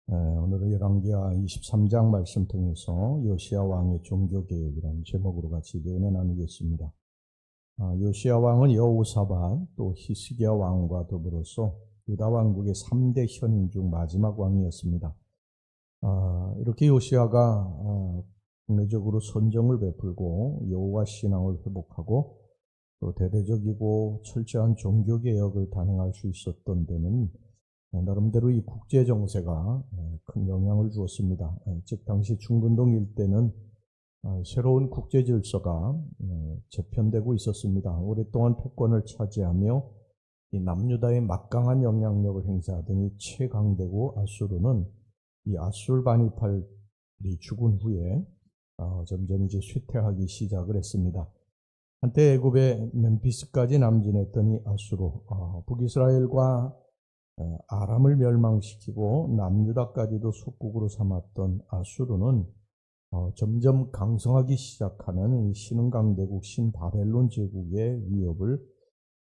오늘은 열왕기하 23장 말씀 통해서 요시야 왕의 종교개혁이라는 제목으로 같이 은혜 나누겠습니다. 요시야 왕은 여호사밧 또 히스기야 왕과 더불어서 유다 왕국의 3대 현인 중 마지막 왕이었습니다. 이렇게 요시야가 국내적으로 선정을 베풀고 여호와 신앙을 회복하고 또 대대적이고 철저한 종교개혁을 단행할 수 있었던 데는 나름대로 이 국제 정세가 큰 영향을 주었습니다. 즉 당시 중근동 일대는 새로운 국제 질서가 재편되고 있었습니다. 오랫동안 패권을 차지하며 이 남유다의 막강한 영향력을 행사하던 이 최강대국 아수르는 이 아술바니팔이 죽은 후에 점점 이제 쇠퇴하기 시작을 했습니다. 한때 애굽의 멤피스까지 남진했던 이 아수르, 북이스라엘과 아람을 멸망시키고 남유다까지도 속국으로 삼았던 아수르는 점점 강성하기 시작하는 신흥강대국 신바벨론 제국의 위협을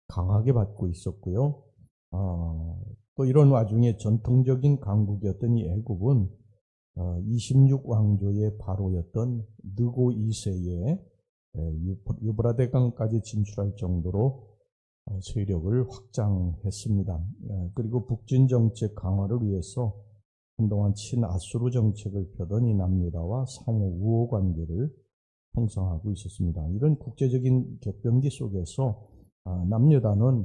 강하게 받고 있었고요. 또 이런 와중에 전통적인 강국이었던 이 애굽은 26왕조의 바로였던 느고 2세의 유브라데강까지 진출할 정도로 세력을 확장했습니다. 그리고 북진 정책 강화를 위해서 한동안 친아수르 정책을 펴던 이 남유다와 상호 우호 관계를 형성하고 있었습니다. 이런 국제적인 격변기 속에서 남유다는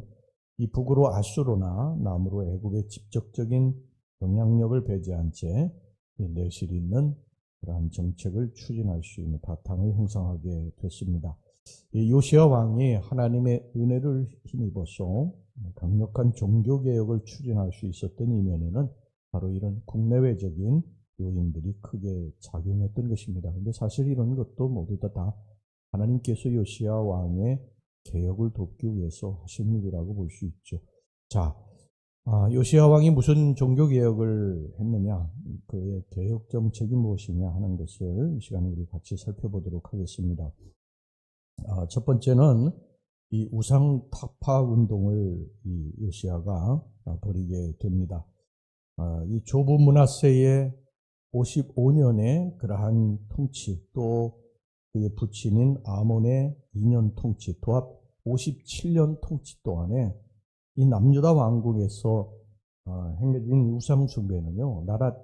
이 북으로 아수르나 남으로 애굽의 직접적인 영향력을 배제한 채 내실 있는 그러한 정책을 추진할 수 있는 바탕을 형성하게 됐습니다. 요시야 왕이 하나님의 은혜를 힘입어서 강력한 종교개혁을 추진할 수 있었던 이면에는 바로 이런 국내외적인 요인들이 크게 작용했던 것입니다. 그런데 사실 이런 것도 모두 다 하나님께서 요시야 왕의 개혁을 돕기 위해서 하신 일이라고 볼 수 있죠. 자, 요시야 왕이 무슨 종교개혁을 했느냐, 그의 개혁 정책이 무엇이냐 하는 것을 이 시간에 우리 같이 살펴보도록 하겠습니다. 첫 번째는 이 우상 타파 운동을 이 요시야가 벌이게 됩니다. 이 조부 므낫세의 55년의 그러한 통치, 또 그의 부친인 아몬의 2년 통치, 도합 57년 통치 동안에 이 남유다 왕국에서 행해진 우상 숭배는요, 나라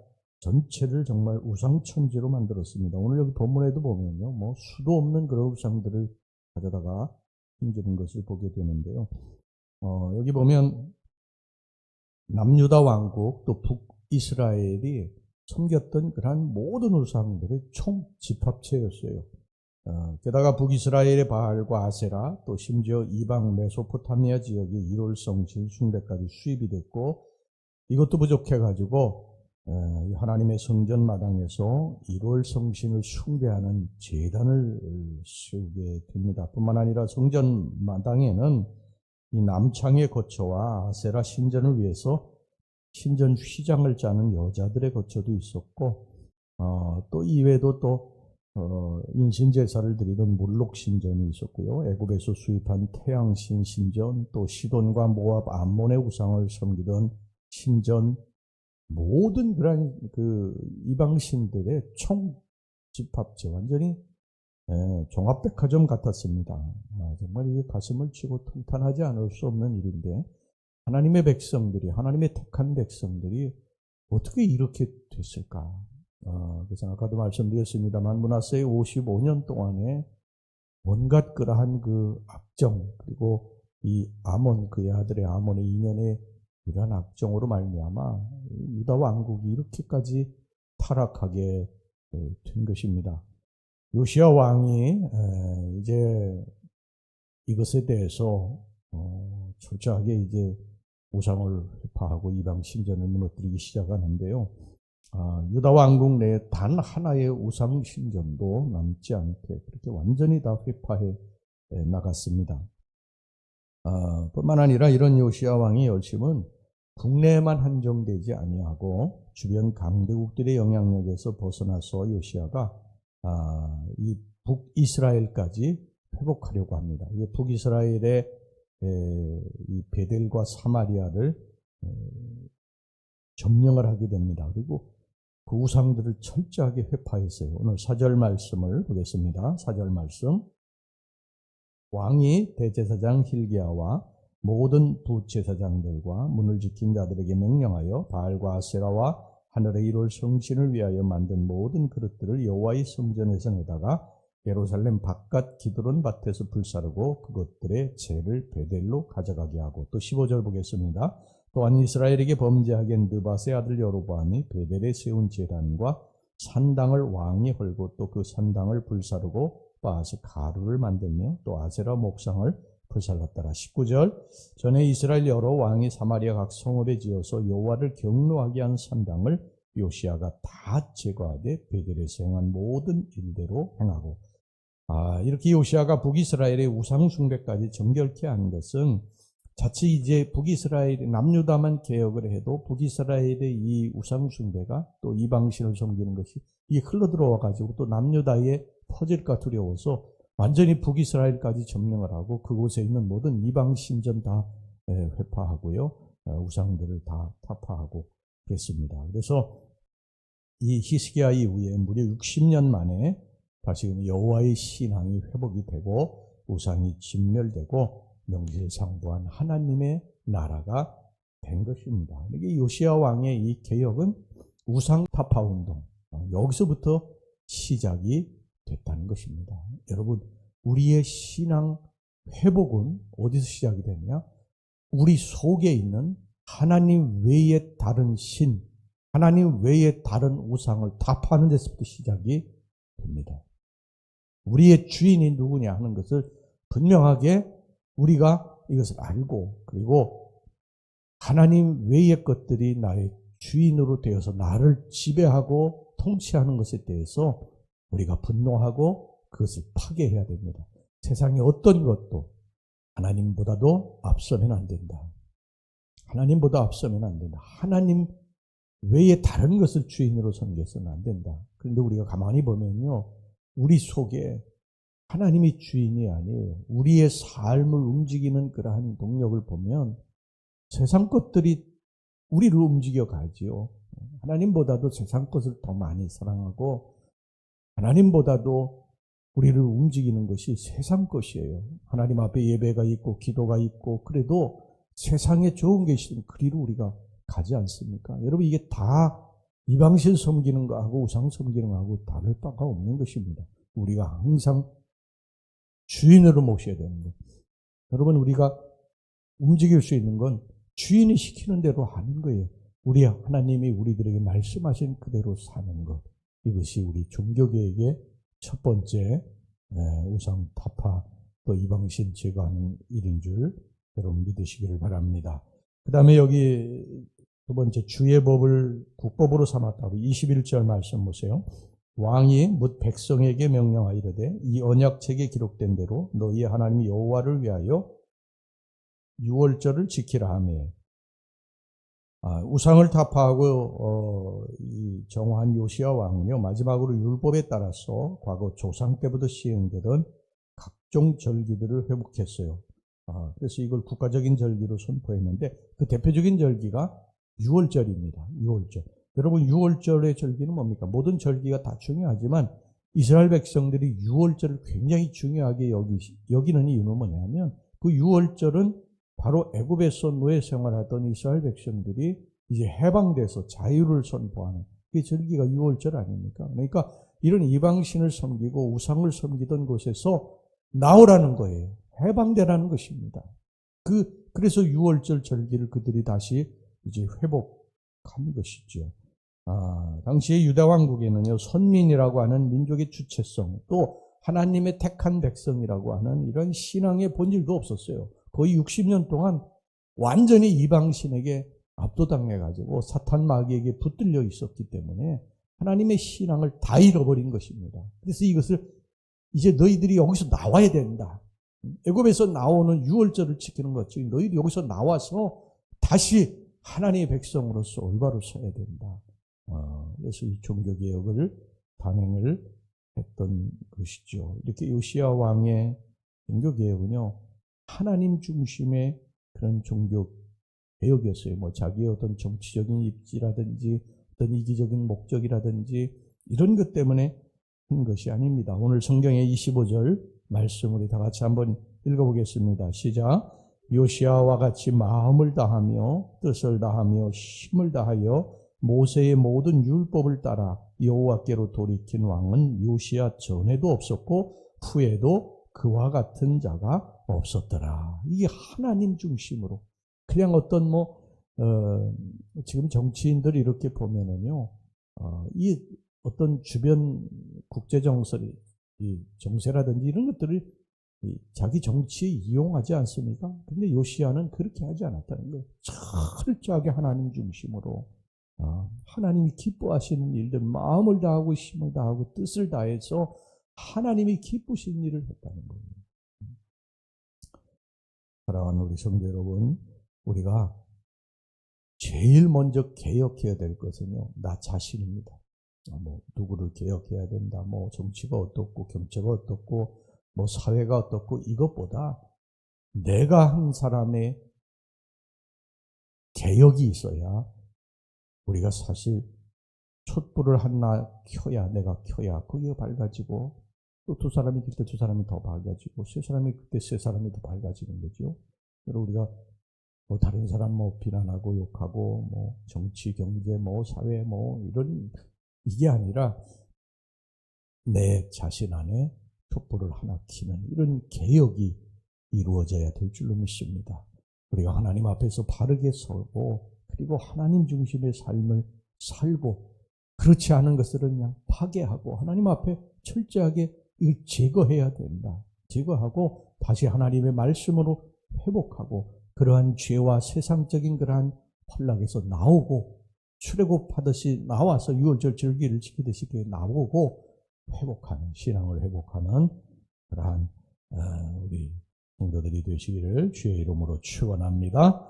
전체를 정말 우상천지로 만들었습니다. 오늘 여기 본문에도 보면요, 뭐 수도 없는 그런 우상들을 가져다가 숨기는 것을 보게 되는데요. 여기 보면 남유다 왕국 또 북이스라엘이 섬겼던 그러한 모든 우상들의 총 집합체였어요. 게다가 북이스라엘의 바알과 아세라, 또 심지어 이방 메소포타미아 지역의 이롤성신 숭배까지 수입이 됐고, 이것도 부족해가지고 하나님의 성전 마당에서 이롤성신을 숭배하는 제단을 세우게 됩니다. 뿐만 아니라 성전 마당에는 이 남창의 거처와 아세라 신전을 위해서 신전 휘장을 짜는 여자들의 거처도 있었고, 또 이외에도 또 인신제사를 드리던 몰록 신전이 있었고요. 애굽에서 수입한 태양신 신전, 또 시돈과 모압, 암몬의 우상을 섬기던 신전, 모든 그런 그 이방신들의 총 집합체, 완전히 종합백화점 같았습니다. 정말 이게 가슴을 치고 통탄하지 않을 수 없는 일인데, 하나님의 백성들이, 하나님의 택한 백성들이 어떻게 이렇게 됐을까? 그래서 아까도 말씀드렸습니다만 므낫세의 55년 동안에 온갖 그러한 그 악정, 그리고 이 아몬, 그의 아들의 아몬의 2년의 이러한 악정으로 말미암아 유다 왕국이 이렇게까지 타락하게 된 것입니다. 요시야 왕이 이제 이것에 대해서 철저하게 이제 우상을 회파하고 이방 신전을 무너뜨리기 시작하는데요. 유다 왕국 내에 단 하나의 우상 신전도 남지 않게 그렇게 완전히 다 회파해 나갔습니다. 뿐만 아니라 이런 요시야 왕의 열심은 국내에만 한정되지 아니하고 주변 강대국들의 영향력에서 벗어나서 요시야가 이 북이스라엘까지 회복하려고 합니다. 이 북이스라엘의 이 베델과 사마리아를 점령을 하게 됩니다. 그리고 그 우상들을 철저하게 회파했어요. 오늘 4절 말씀을 보겠습니다. 4절 말씀. 왕이 대제사장 hil기야와 모든 부제사장들과 문을 지킨 자들에게 명령하여 바알과 아세라와 하늘에 이룰 성신을 위하여 만든 모든 그릇들을 여호와의 성전에서 내다가 예루살렘 바깥 기드론 밭에서 불사르고 그것들의 재를 베델로 가져가게 하고, 또 15절 보겠습니다. 또한 이스라엘에게 범죄하게 한 느밧의 아들 여로보암이 베델에 세운 제단과 산당을 왕이 헐고 또 그 산당을 불사르고 바아스 가루를 만들며 또 아세라 목상을 불살랐더라. 19절. 전에 이스라엘 여러 왕이 사마리아 각 성읍에 지어서 여호와를 경노하게 한 산당을 요시야가 다 제거하되 베델에서 행한 모든 일대로 행하고. 이렇게 요시야가 북이스라엘의 우상 숭배까지 정결케 한 것은 자칫 이제 북이스라엘이 남유다만 개혁을 해도 북이스라엘의 이 우상 숭배가 또 이방신을 섬기는 것이 이 흘러들어와 가지고 또 남유다에 퍼질까 두려워서 완전히 북이스라엘까지 점령을 하고 그곳에 있는 모든 이방 신전 다 회파하고요, 우상들을 다 타파하고 그랬습니다. 그래서 이 히스기야 이후에 무려 60년 만에 다시 여호와의 신앙이 회복이 되고 우상이 진멸되고 명실상부한 하나님의 나라가 된 것입니다. 이게 요시야 왕의 이 개혁은 우상 타파 운동, 여기서부터 시작이 됐다는 것입니다. 여러분, 우리의 신앙 회복은 어디서 시작이 되느냐? 우리 속에 있는 하나님 외에 다른 신, 하나님 외에 다른 우상을 타파하는 데서부터 시작이 됩니다. 우리의 주인이 누구냐 하는 것을 분명하게 우리가 이것을 알고, 그리고 하나님 외의 것들이 나의 주인으로 되어서 나를 지배하고 통치하는 것에 대해서 우리가 분노하고 그것을 파괴해야 됩니다. 세상의 어떤 것도 하나님보다도 앞서면 안 된다. 하나님보다 앞서면 안 된다. 하나님 외에 다른 것을 주인으로 섬겨서는 안 된다. 그런데 우리가 가만히 보면요, 우리 속에 하나님이 주인이 아니에요. 우리의 삶을 움직이는 그러한 동력을 보면 세상 것들이 우리를 움직여 가지요. 하나님보다도 세상 것을 더 많이 사랑하고 하나님보다도 우리를 움직이는 것이 세상 것이에요. 하나님 앞에 예배가 있고 기도가 있고 그래도 세상에 좋은 게 있으면 그리로 우리가 가지 않습니까? 여러분, 이게 다 이방신 섬기는 거하고 우상 섬기는 거하고 다를 바가 없는 것입니다. 우리가 항상 주인으로 모셔야 되는 것. 여러분, 우리가 움직일 수 있는 건 주인이 시키는 대로 하는 거예요. 우리 하나님이 우리들에게 말씀하신 그대로 사는 것. 이것이 우리 종교계획의 첫 번째 우상 타파 또 이방신 제거하는 일인 줄 여러분 믿으시기를 바랍니다. 그 다음에 여기 두 번째 주의 법을 국법으로 삼았다고 21절 말씀 보세요. 왕이 뭇 백성에게 명령하이르되 이 언약책에 기록된 대로 너희 하나님 여호와를 위하여 유월절을 지키라 하며, 우상을 타파하고 이 정한 요시야 왕은요, 마지막으로 율법에 따라서 과거 조상 때부터 시행되던 각종 절기들을 회복했어요. 그래서 이걸 국가적인 절기로 선포했는데 그 대표적인 절기가 유월절입니다. 유월절. 여러분, 유월절의 절기는 뭡니까? 모든 절기가 다 중요하지만 이스라엘 백성들이 유월절을 굉장히 중요하게 여기는 이유는 뭐냐면 그 유월절은 바로 애굽에서 노예 생활하던 이스라엘 백성들이 이제 해방돼서 자유를 선포하는 그 절기가 유월절 아닙니까? 그러니까 이런 이방신을 섬기고 우상을 섬기던 곳에서 나오라는 거예요. 해방되라는 것입니다. 그래서 유월절 절기를 그들이 다시 이제 회복한 것이죠. 당시에 유다 왕국에는요, 선민이라고 하는 민족의 주체성, 또 하나님의 택한 백성이라고 하는 이런 신앙의 본질도 없었어요. 거의 60년 동안 완전히 이방신에게 압도당해가지고 사탄 마귀에게 붙들려 있었기 때문에 하나님의 신앙을 다 잃어버린 것입니다. 그래서 이것을 이제 너희들이 여기서 나와야 된다. 애굽에서 나오는 유월절을 지키는 것처럼 너희들이 여기서 나와서 다시 하나님의 백성으로서 올바로 서야 된다. 그래서 이 종교개혁을 단행을 했던 것이죠. 이렇게 요시야 왕의 종교개혁은요, 하나님 중심의 그런 종교개혁이었어요. 자기의 어떤 정치적인 입지라든지 어떤 이기적인 목적이라든지 이런 것 때문에 한 것이 아닙니다. 오늘 성경의 25절 말씀 우리 다 같이 한번 읽어보겠습니다. 시작. 요시아와 같이 마음을 다하며 뜻을 다하며 힘을 다하여 모세의 모든 율법을 따라 여호와께로 돌이킨 왕은 요시아 전에도 없었고 후에도 그와 같은 자가 없었더라. 이게 하나님 중심으로 그냥 어떤 지금 정치인들이 이렇게 보면은요, 이 어떤 주변 국제 정세를, 이 정세라든지 이런 것들을 자기 정치에 이용하지 않습니까? 근데 요시아는 그렇게 하지 않았다는 거예요. 철저하게 하나님 중심으로 하나님이 기뻐하시는 일들, 마음을 다하고 힘을 다하고 뜻을 다해서 하나님이 기쁘신 일을 했다는 거예요. 사랑하는 우리 성도 여러분, 우리가 제일 먼저 개혁해야 될 것은요, 나 자신입니다. 누구를 개혁해야 된다, 정치가 어떻고, 경제가 어떻고, 사회가 어떻고, 이것보다 내가 한 사람의 개혁이 있어야 우리가 사실 촛불을 하나 내가 켜야 거기가 밝아지고, 또 두 사람이 길 때 두 사람이 더 밝아지고, 세 사람이 그때 세 사람이 더 밝아지는 거죠. 그리고 우리가 다른 사람 비난하고 욕하고 정치, 경제, 사회 이런 이게 아니라 내 자신 안에 촛불을 하나 켜는 이런 개혁이 이루어져야 될 줄로 믿습니다. 우리가 하나님 앞에서 바르게 서고 그리고 하나님 중심의 삶을 살고 그렇지 않은 것들은 그냥 파괴하고 하나님 앞에 철저하게 이걸 제거해야 된다. 제거하고 다시 하나님의 말씀으로 회복하고 그러한 죄와 세상적인 그러한 펄락에서 나오고 출애굽하듯이 나와서 유월절 절기를 지키듯이 나오고 회복하는 신앙을 회복하는 그러한 우리 성도들이 되시기를 주의 이름으로 축원합니다.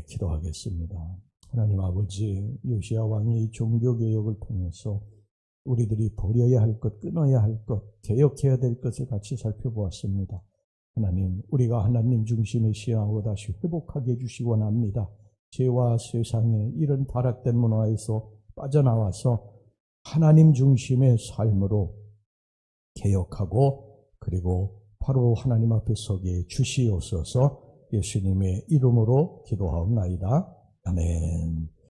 기도하겠습니다. 하나님 아버지, 요시야 왕의 종교개혁을 통해서 우리들이 버려야 할 것, 끊어야 할 것, 개혁해야 될 것을 같이 살펴보았습니다. 하나님, 우리가 하나님 중심의 신앙으로 다시 회복하게 해주시기 원합니다. 죄와 세상의 이런 타락된 문화에서 빠져나와서 하나님 중심의 삶으로 개혁하고 그리고 바로 하나님 앞에 서게 주시옵소서. 예수님의 이름으로 기도하옵나이다. 아멘.